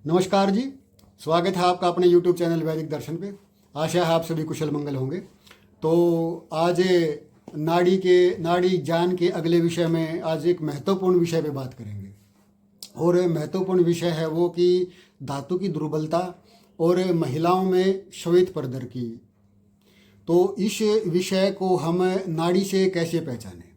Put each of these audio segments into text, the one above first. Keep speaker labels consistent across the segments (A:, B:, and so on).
A: नमस्कार जी। स्वागत है आपका अपने YouTube चैनल वैदिक दर्शन पे। आशा है आप सभी कुशल मंगल होंगे। तो आज नाड़ी ज्ञान के अगले विषय में आज एक महत्वपूर्ण विषय पे बात करेंगे। और महत्वपूर्ण विषय है वो कि धातु की दुर्बलता और महिलाओं में श्वेत प्रदर की। तो इस विषय को हम नाड़ी से कैसे पहचानें,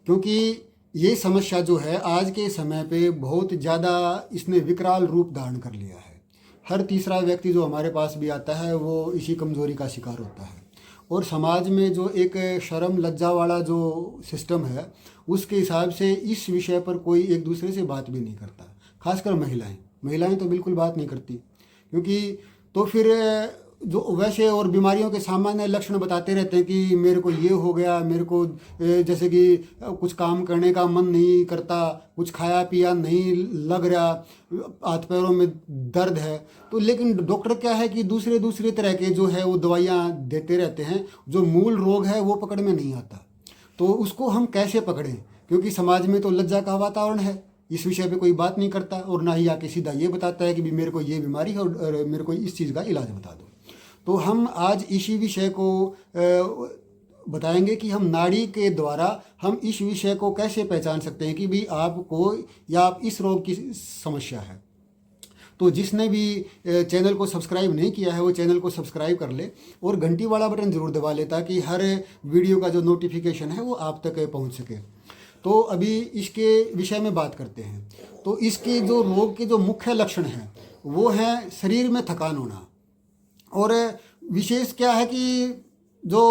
A: क्योंकि ये समस्या जो है आज के समय पे बहुत ज़्यादा इसने विकराल रूप धारण कर लिया है। हर तीसरा व्यक्ति जो हमारे पास भी आता है वो इसी कमज़ोरी का शिकार होता है। और समाज में जो एक शर्म लज्जा वाला जो सिस्टम है उसके हिसाब से इस विषय पर कोई एक दूसरे से बात भी नहीं करता। खासकर महिलाएं तो बिल्कुल बात नहीं करती, क्योंकि तो फिर जो वैसे और बीमारियों के सामान्य लक्षण बताते रहते हैं कि मेरे को ये हो गया, मेरे को जैसे कि कुछ काम करने का मन नहीं करता, कुछ खाया पिया नहीं लग रहा, हाथ पैरों में दर्द है। तो लेकिन डॉक्टर क्या है कि दूसरे दूसरे तरह के जो है वो दवाइयाँ देते रहते हैं, जो मूल रोग है वो पकड़ में नहीं आता। तो उसको हम कैसे पकड़ें, क्योंकि समाज में तो लज्जा का वातावरण है, इस विषय पे कोई बात नहीं करता और ना ही आके सीधा ये बताता है कि भी मेरे को ये बीमारी है और मेरे को इस चीज़ का इलाज बता दो। तो हम आज इसी विषय को बताएंगे कि हम नाड़ी के द्वारा हम इस विषय को कैसे पहचान सकते हैं कि भी आपको या आप इस रोग की समस्या है। तो जिसने भी चैनल को सब्सक्राइब नहीं किया है वो चैनल को सब्सक्राइब कर ले और घंटी वाला बटन ज़रूर दबा ले, ताकि हर वीडियो का जो नोटिफिकेशन है वो आप तक पहुंच सके। तो अभी इसके विषय में बात करते हैं। तो इसके जो रोग के जो मुख्य लक्षण हैं वो हैं शरीर में थकान होना, और विशेष क्या है कि जो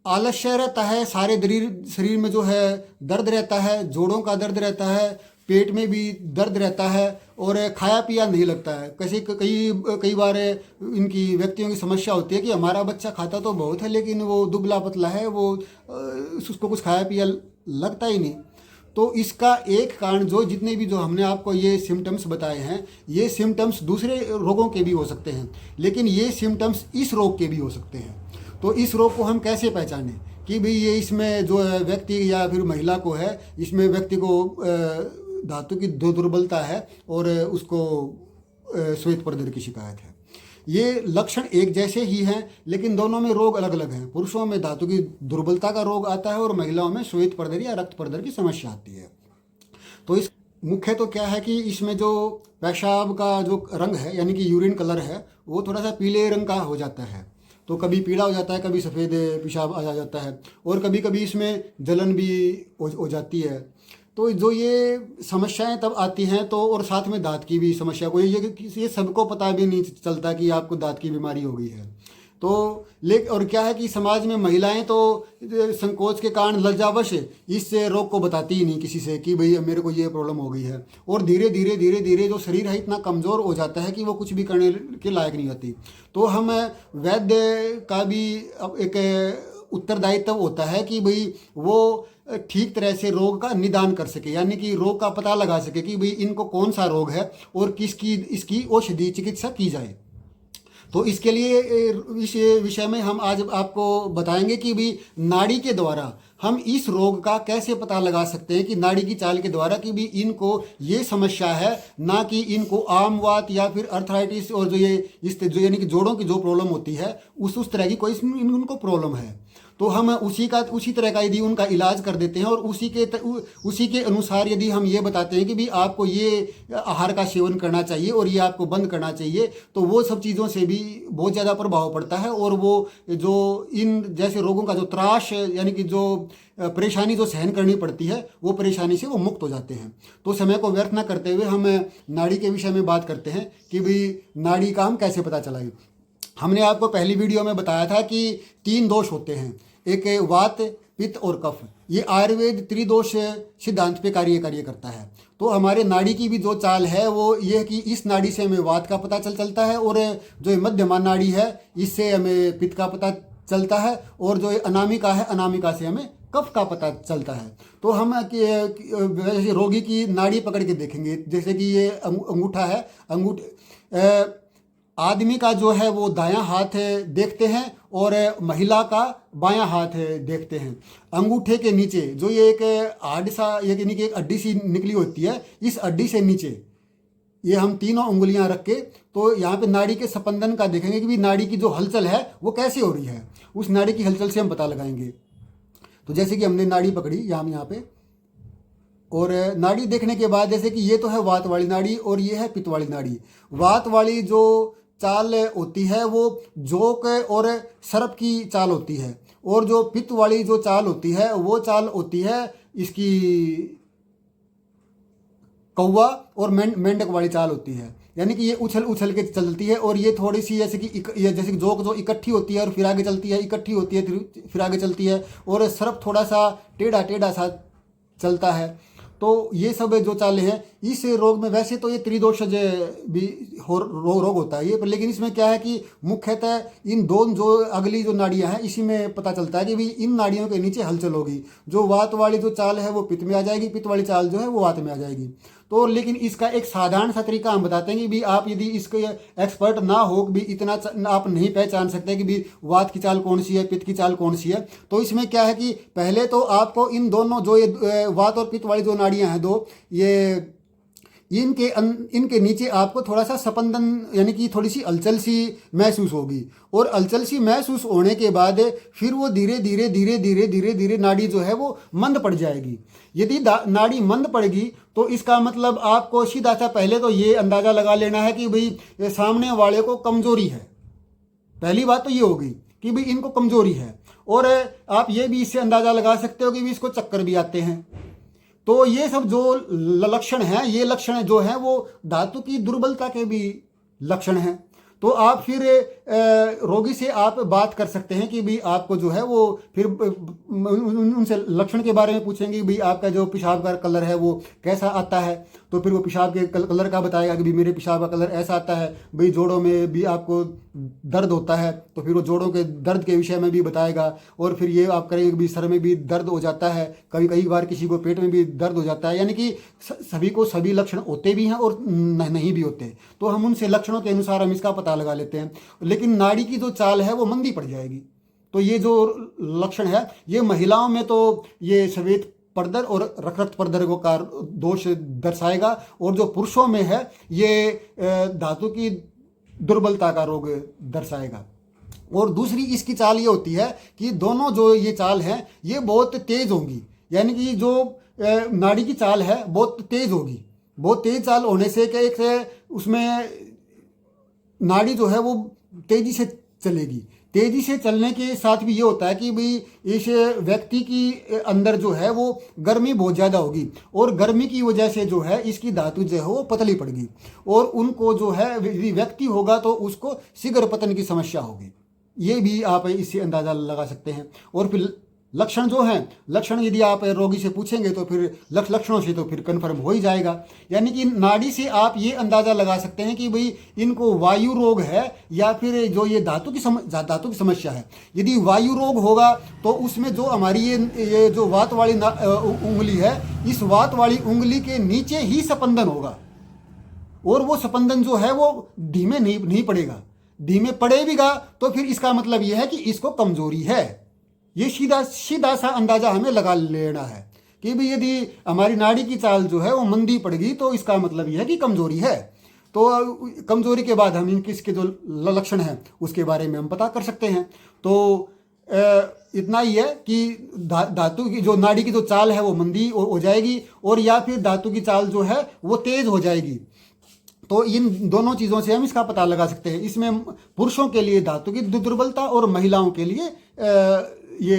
A: आलस्य रहता है, सारे शरीर में जो है दर्द रहता है, जोड़ों का दर्द रहता है, पेट में भी दर्द रहता है और खाया पिया नहीं लगता है। कई बार इनकी व्यक्तियों की समस्या होती है कि हमारा बच्चा खाता तो बहुत है लेकिन वो दुबला पतला है, वो उसको कुछ खाया पिया लगता ही नहीं। तो इसका एक कारण जो जितने भी जो हमने आपको ये सिम्टम्स बताए हैं, ये सिम्टम्स दूसरे रोगों के भी हो सकते हैं, लेकिन ये सिम्टम्स इस रोग के भी हो सकते हैं। तो इस रोग को हम कैसे पहचानें कि भाई ये इसमें जो व्यक्ति या फिर महिला को है, इसमें व्यक्ति को धातु की दुर्बलता है और उसको श्वेत प्रदर की शिकायत है। ये लक्षण एक जैसे ही हैं लेकिन दोनों में रोग अलग अलग हैं। पुरुषों में धातु की दुर्बलता का रोग आता है और महिलाओं में श्वेत प्रदर या रक्त प्रदर की समस्या आती है। तो इस मुख्य तो क्या है कि इसमें जो पेशाब का जो रंग है यानी कि यूरिन कलर है वो थोड़ा सा पीले रंग का हो जाता है। तो कभी पीला हो जाता है, कभी सफ़ेद पेशाब आ जाता है और कभी कभी इसमें जलन भी हो जाती है। तो जो ये समस्याएं तब आती हैं, तो और साथ में दांत की भी समस्या, कोई ये सबको पता भी नहीं चलता कि आपको दांत की बीमारी हो गई है। तो और क्या है कि समाज में महिलाएं तो संकोच के कारण लज्जावश इस रोग को बताती ही नहीं किसी से कि भाई मेरे को ये प्रॉब्लम हो गई है। और धीरे धीरे जो शरीर है इतना कमज़ोर हो जाता है कि वो कुछ भी करने के लायक नहीं होती। तो हम वैद्य का भी एक उत्तरदायित्व होता है कि भाई वो ठीक तरह से रोग का निदान कर सके, यानी कि रोग का पता लगा सके कि भाई इनको कौन सा रोग है और इसकी औषधि चिकित्सा की जाए। तो इसके लिए इस विषय में हम आज आपको बताएंगे कि भी नाड़ी के द्वारा हम इस रोग का कैसे पता लगा सकते हैं, कि नाड़ी की चाल के द्वारा कि भी इनको ये समस्या है, ना कि इनको आमवात या फिर अर्थराइटिस और जो ये इस जो यानी कि जोड़ों की जो प्रॉब्लम होती है उस तरह की कोई इनको प्रॉब्लम है। तो हम उसी तरह का यदि उनका इलाज कर देते हैं और उसी के अनुसार यदि हम ये बताते हैं कि भी आपको ये आहार का सेवन करना चाहिए और ये आपको बंद करना चाहिए, तो वो सब चीज़ों से भी बहुत ज़्यादा प्रभाव पड़ता है और वो जो इन जैसे रोगों का जो त्रास यानी कि जो परेशानी जो सहन करनी पड़ती है वो परेशानी से वो मुक्त हो जाते हैं। तो समय को व्यर्थ न करते हुए हम नाड़ी के विषय में बात करते हैं कि भाई नाड़ी का हम कैसे पता चलाएं। हमने आपको पहली वीडियो में बताया था कि 3 दोष होते हैं, एक वात, पित्त और कफ। ये आयुर्वेद त्रिदोष सिद्धांत पे कार्य करता है। तो हमारे नाड़ी की भी जो चाल है वो ये है कि इस नाड़ी से हमें वात का पता चलता है और जो मध्यमा नाड़ी है इससे हमें पित्त का पता चलता है और जो अनामिका है अनामिका से हमें कफ का पता चलता है। तो हम वैसे रोगी की नाड़ी पकड़ के देखेंगे, जैसे कि ये अंगूठा है, आदमी का जो है वो दायां हाथ देखते हैं और महिला का बायां हाथ देखते हैं। अंगूठे के नीचे जो ये एक हाड सा यानी कि एक हड्डी सी निकली होती है, इस हड्डी से नीचे ये हम तीनों उंगलियां रख के तो यहाँ पे नाड़ी के स्पंदन का देखेंगे कि भी नाड़ी की जो हलचल है वो कैसे हो रही है, उस नाड़ी की हलचल से हम पता लगाएंगे। तो जैसे कि हमने नाड़ी पकड़ी यहाँ पे, और नाड़ी देखने के बाद जैसे कि ये तो है वात वाली नाड़ी और ये है पित्त वाली नाड़ी। वात वाली जो चाल होती है वो जोक और सर्प की चाल होती है, और जो पित्त वाली जो चाल होती है वो चाल होती है इसकी कौवा और मेंढक वाली चाल होती है। यानी कि ये उछल उछल के चलती है, और ये थोड़ी सी जैसे कि ये जैसे कि जोक जो इकट्ठी होती है और फिर आगे चलती है, इकट्ठी होती है फिर आगे चलती है, और सर्प थोड़ा सा टेढ़ा टेढ़ा सा चलता है। तो ये सब जो चालें हैं इस रोग में, वैसे तो ये त्रिदोषज भी रोग होता है ये, पर लेकिन इसमें क्या है कि मुख्यतः इन दोनों जो अगली जो नाड़ियां हैं इसी में पता चलता है कि भाई इन नाड़ियों के नीचे हलचल होगी। जो वात वाली जो चाल है वो पित्त में आ जाएगी, पित्त वाली चाल जो है वो वात में आ जाएगी। तो लेकिन इसका एक साधारण सा तरीका हम बताते हैं कि भी आप यदि इसके एक्सपर्ट ना हो भी इतना आप नहीं पहचान सकते कि भी वात की चाल कौन सी है, पित्त की चाल कौन सी है, तो इसमें क्या है कि पहले तो आपको इन दोनों जो ये वात और पित्त वाली जो नाड़ियां हैं दो, ये इनके नीचे आपको थोड़ा सा स्पंदन यानी कि थोड़ी सी हलचल सी महसूस होगी, और हलचल सी महसूस होने के बाद फिर वो धीरे धीरे धीरे धीरे धीरे धीरे नाड़ी जो है वो मंद पड़ जाएगी। यदि नाड़ी मंद पड़ेगी तो इसका मतलब आपको सीधा सा पहले तो ये अंदाज़ा लगा लेना है कि भाई सामने वाले को कमजोरी है। पहली बात तो ये होगी कि भाई इनको कमजोरी है, और आप ये भी इससे अंदाज़ा लगा सकते हो कि भी इसको चक्कर भी आते हैं। तो ये सब जो लक्षण हैं, ये लक्षण जो हैं वो धातु की दुर्बलता के भी लक्षण हैं। तो आप फिर रोगी से आप बात कर सकते हैं कि भाई आपको जो है वो फिर उनसे लक्षण के बारे में पूछेंगे, भाई आपका जो पेशाब का कलर है वो कैसा आता है, तो फिर वो पेशाब के कलर का बताएगा कि भाई मेरे पेशाब का कलर ऐसा आता है। भाई जोड़ों में भी आपको दर्द होता है तो फिर वो जोड़ों के दर्द के विषय में भी बताएगा, और फिर ये आप करेंगे कि सर में भी दर्द हो जाता है, कभी कई बार किसी को पेट में भी दर्द हो जाता है। यानी कि सभी को सभी लक्षण होते भी हैं और नहीं भी होते, तो हम उनसे लक्षणों के अनुसार हम इसका पता लगा लेते हैं। लेकिन नाड़ी की जो चाल है वो मंदी पड़ जाएगी। तो ये जो लक्षण है ये महिलाओं में तो ये श्वेत परदर और रक्त परदर को का दोष दर्शाएगा, और जो पुरुषों में है ये धातु की दुर्बलता का रोग दर्शाएगा। और दूसरी इसकी चाल ये होती है कि दोनों जो ये चाल है ये बहुत तेज होंगी, यानी कि जो नाड़ी की चाल है बहुत तेज होगी। बहुत तेज चाल होने से क्या एक उसमें नाड़ी जो है वो तेजी से चलेगी। तेजी से चलने के साथ भी ये होता है कि भाई इस व्यक्ति की अंदर जो है वो गर्मी बहुत ज़्यादा होगी, और गर्मी की वजह से जो है इसकी धातु जो है वो पतली पड़ेगी, और उनको जो है व्यक्ति होगा तो उसको शीघ्र पतन की समस्या होगी। ये भी आप इससे अंदाज़ा लगा सकते हैं। और फिर लक्षण जो हैं, लक्षण यदि आप रोगी से पूछेंगे तो फिर लक्षणों से तो फिर कन्फर्म हो ही जाएगा। यानी कि नाड़ी से आप ये अंदाज़ा लगा सकते हैं कि भाई इनको वायु रोग है या फिर जो ये धातु की समस्या है। यदि वायु रोग होगा तो उसमें जो हमारी ये जो वात वाली उंगली है, इस वात वाली उंगली के नीचे ही स्पंदन होगा, और वो स्पंदन जो है वो धीमे नहीं पड़ेगा। धीमे पड़ेगा तो फिर इसका मतलब ये है कि इसको कमजोरी है। ये सीधा सा अंदाजा हमें लगा लेना है कि भाई यदि हमारी नाड़ी की चाल जो है वो मंदी पड़ेगी तो इसका मतलब यह है कि कमजोरी है। तो कमजोरी के बाद हम इसके जो लक्षण हैं उसके बारे में हम पता कर सकते हैं। तो इतना ही है कि धातु की जो नाड़ी की जो चाल है वो मंदी हो जाएगी, और या फिर धातु की चाल जो है वो तेज हो जाएगी। तो इन दोनों चीज़ों से हम इसका पता लगा सकते हैं। इसमें पुरुषों के लिए धातु की दुर्बलता और महिलाओं के लिए ये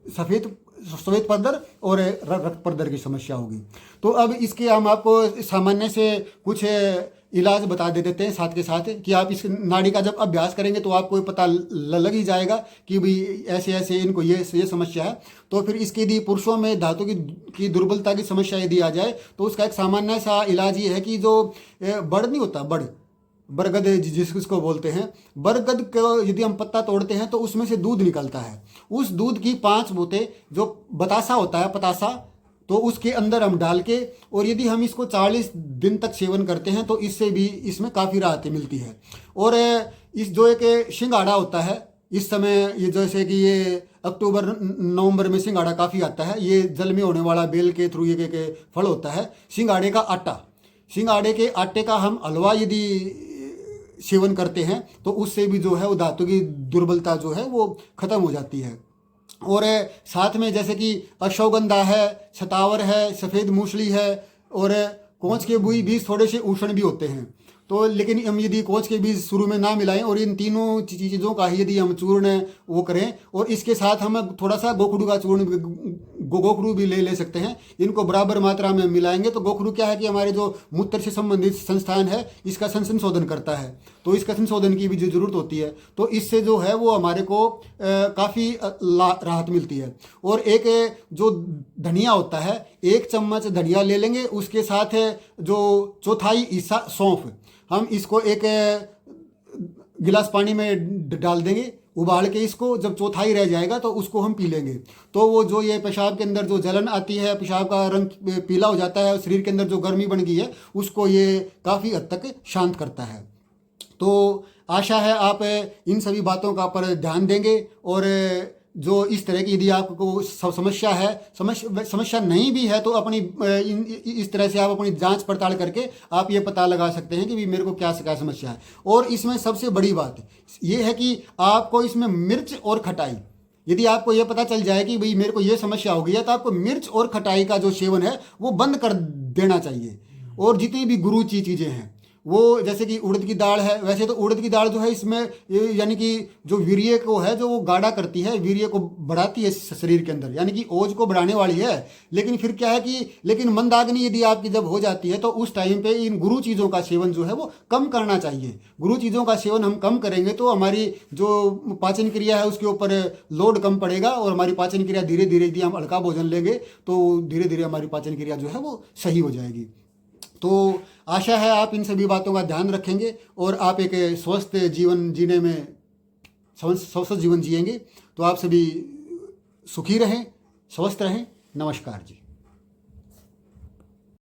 A: श्वेत परदर और रक्त परदर की समस्या होगी। तो अब इसके हम आपको सामान्य से कुछ इलाज बता देते हैं साथ के साथ कि आप इस नाड़ी का जब अभ्यास करेंगे तो आपको पता लग ही जाएगा कि भाई ऐसे ऐसे इनको ये समस्या है। तो फिर इसके यदि पुरुषों में धातु की दुर्बलता की समस्या यदि आ जाए तो उसका एक सामान्य सा इलाज ये है कि जो बड़ नहीं होता, बरगद जिसको बोलते हैं, बरगद को यदि हम पत्ता तोड़ते हैं तो उसमें से दूध निकलता है। उस दूध की 5 बूंदें जो बतासा होता है, पतासा, तो उसके अंदर हम डाल के, और यदि हम इसको 40 दिन तक सेवन करते हैं तो इससे भी इसमें काफ़ी राहत मिलती है। और इस जो एक सिंघाड़ा होता है, इस समय ये जैसे कि ये अक्टूबर नवंबर में सिंघाड़ा काफ़ी आता है। ये जल में होने वाला बेल के थ्रू ये के फल होता है। सिंघाड़े का आटा, सिंगाड़े के आटे का हम हलवा यदि सेवन करते हैं तो उससे भी जो है वो दांतों की दुर्बलता जो है वो खत्म हो जाती है। और साथ में जैसे कि अश्वगंधा है, शतावर है, सफ़ेद मूसली है, और कोंच के बीज थोड़े से उष्ण भी होते हैं। तो लेकिन हम यदि कोंच के बीज शुरू में ना मिलाएं और इन तीनों चीज़ों का ही यदि हम चूर्ण वो करें, और इसके साथ हम थोड़ा सा गोखरू का चूर्ण गोखरू भी ले सकते हैं, इनको बराबर मात्रा में मिलाएंगे तो गोखरू क्या है कि हमारे जो मूत्र से संबंधित संस्थान है इसका संशोधन करता है, तो इसका संशोधन की भी जो ज़रूरत होती है, तो इससे जो है वो हमारे को काफ़ी राहत मिलती है। और एक जो धनिया होता है, 1 चम्मच धनिया ले लेंगे, उसके साथ जो चौथाई हिस्सा सौंफ, हम इसको एक गिलास पानी में डाल देंगे, उबाल के इसको जब चौथाई रह जाएगा तो उसको हम पी लेंगे, तो वो जो ये पेशाब के अंदर जो जलन आती है, पेशाब का रंग पीला हो जाता है और शरीर के अंदर जो गर्मी बन गई है उसको ये काफ़ी हद तक शांत करता है। तो आशा है आप इन सभी बातों का पर ध्यान देंगे, और जो इस तरह की यदि आपको समस्या है, समस्या नहीं भी है तो अपनी इस तरह से आप अपनी जांच पड़ताल करके आप ये पता लगा सकते हैं कि भी मेरे को क्या समस्या है। और इसमें सबसे बड़ी बात ये है कि आपको इसमें मिर्च और खटाई, यदि आपको ये पता चल जाए कि भाई मेरे को ये समस्या हो गई है, तो आपको मिर्च और खटाई का जो सेवन है वो बंद कर देना चाहिए। और जितनी भी गुरुची चीज़ें हैं वो, जैसे कि उड़द की दाल है, वैसे तो उड़द की दाल जो है इसमें यानी कि जो वीर्य को है जो वो गाढ़ा करती है, वीर्य को बढ़ाती है शरीर के अंदर, यानी कि ओज को बढ़ाने वाली है। लेकिन फिर क्या है कि लेकिन मंदाग्नि यदि आपकी जब हो जाती है तो उस टाइम पे इन गुरु चीज़ों का सेवन जो है वो कम करना चाहिए। गुरु चीज़ों का सेवन हम कम करेंगे तो हमारी जो पाचन क्रिया है उसके ऊपर लोड कम पड़ेगा, और हमारी पाचन क्रिया धीरे धीरे यदि हम हल्का भोजन लेंगे तो धीरे धीरे हमारी पाचन क्रिया जो है वो सही हो जाएगी। तो आशा है आप इन सभी बातों का ध्यान रखेंगे और आप एक स्वस्थ जीवन जीने में स्वस्थ जीवन जिएंगे। तो आप सभी सुखी रहें, स्वस्थ रहें। नमस्कार जी।